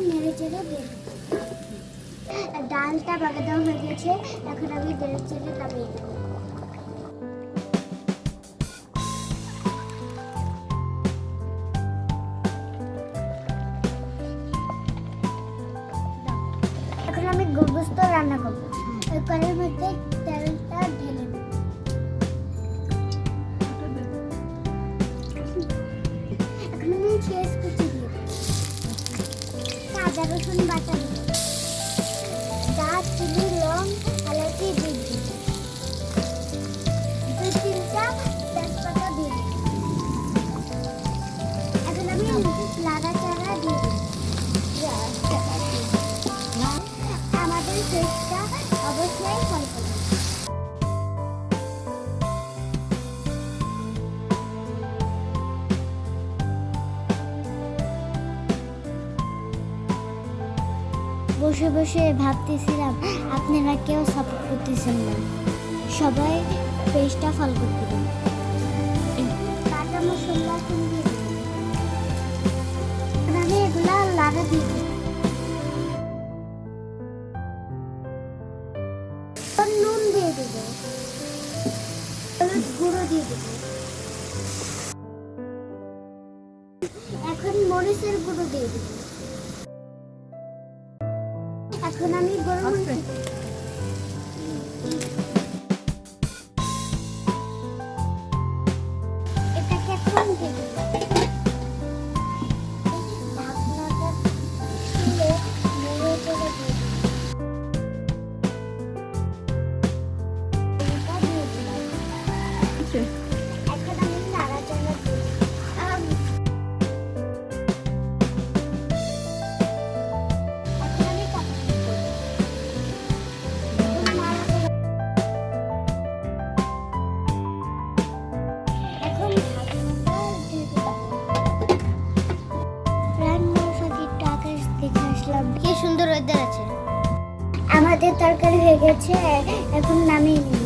নেড়ে চেড়ে দিয়ে দেবো। ডালটা বাগাদাম হয়ে গেছে, এখন আমি নেড়ে চেড়ে নামিয়ে দেবো। এখন আমি গোস্ত রান্না করবো। ওই কড়াইয়ের মধ্যে তেলটা ঢেলে দেবো। এখন আমি পেঁয়াজ কুচি দিয়ে দেবো, আদা রসুন বাটা দেবো, দারচিনি লং এলাচি দিয়ে দেবো, 2-3টা তেজপাতা দিয়ে দেবো। এখন আমি নাড়াচাড়া দিয়ে দেবো। আমাদের পেস্টটা অবশ্যই ফলো করবেন। বসে বসে ভাবতেছিলাম আপনারা কেউ সাপোর্ট করতেছেন না, সবাই পেজটা ফলো করতে দিন। কাঁচা মশলা দিয়ে আমি এগুলা লাড়া দিয়ে দিই। নুন দিয়ে দেব, হলুদ গুঁড়ো দিয়ে দেব, এখন মরিচের গুঁড়ো দিয়ে দেব। এখন আমি গরম এটাকে এখন দিয়ে দেব। ঢাকনাটা খুলে নেড়ে চেড়ে দিয়ে দেব। এখন আমি নাড়াচাড়া দিই। এখন আমি কাঁচা এখন ঢাকনাটা দিয়ে দেব। রান্নার ফাঁকে একটু আকাশ দেখে আসলাম, কি সুন্দর ওয়েদার আছে। আমাদের তরকারি হয়ে গেছে, এখন নামিয়ে নিই।